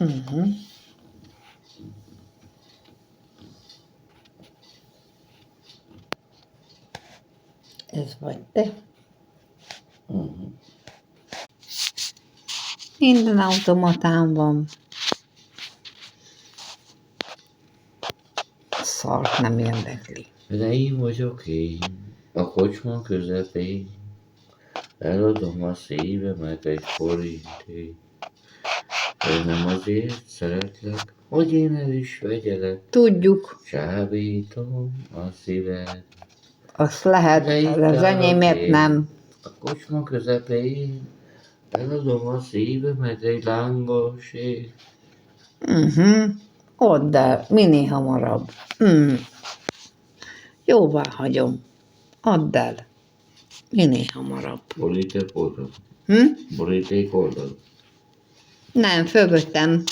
Uh-huh. Ez vagy te. Uh-huh. Minden automatán van. Szart nem érdekli. De én vagyok én, a kocsma közepén, eladom a szívemet egy forintért. Én nem azért szeretlek, hogy én el is vegyelek, Tudjuk, csábítom a szíved. azt lehet, De itt de az állok enyémet én, nem. a kocsma közepén, eladom a szívemet egy lángosért. Uh-huh. Odd el, minél hamarabb. Jóvá hagyom. Add el. Minél hamarabb. Boríték oldal. Boríték oldal. Nem, fölöttem.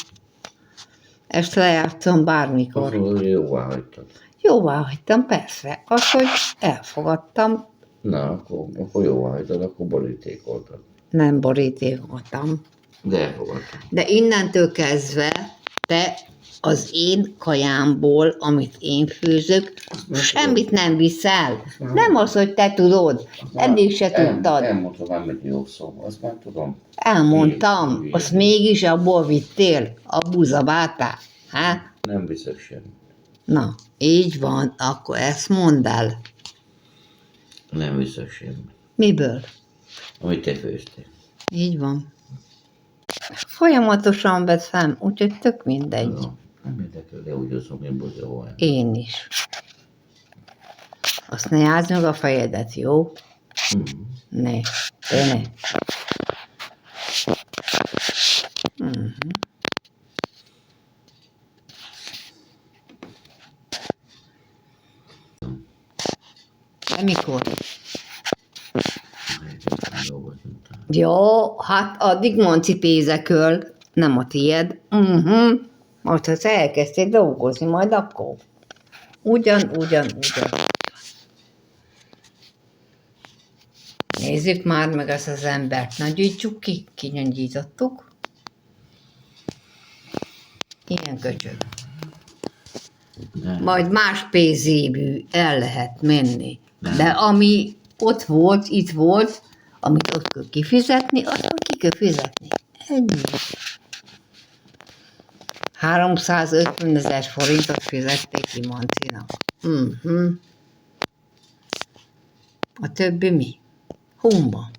Ezt lejátszom Azt bármikor. mondod, hogy jóvá hagytad. Jóvá hagytam, persze. Az, hogy elfogadtam, Na, akkor jóvá hagytad, akkor boríték oldal. nem borítékoltam. De elfogadtam. De innentől kezdve te az én kajámból, amit én főzök, semmit nem viszel. Nem az, hogy te tudod. Eddig se tudtad. Elmondtam már, mit jó szó, azt már tudom. Elmondtam, azt mégis abból vittél, a buzabátá. Hát? Nem viszek semmit. Na, így van, akkor ezt mondd el. Nem viszek semmit. Miből? Amit te főztél. Így van. Folyamatosan veszem, úgyhogy tök mindegy. No, nem érdekel, de úgy oszom, én buzolom. Én is. Azt ne játsz meg a fejedet, jó? Ne, te ne. De mikor? Jó, hát addig mancipézeköl, nem a tied. Most, ha elkezdtél dolgozni, majd akkor. Ugyan. Nézzük már meg ezt az embert. Na, gyújtsuk ki. Kinyomgyítottuk. Ilyen köcsög. Majd más pénzébű el lehet menni. De ami ott volt, itt volt, amit ott kell kifizetni, azt ki kell fizetni. Ennyi. 350 000 forintot fizették ki Mancinak. A többi mi? Humba.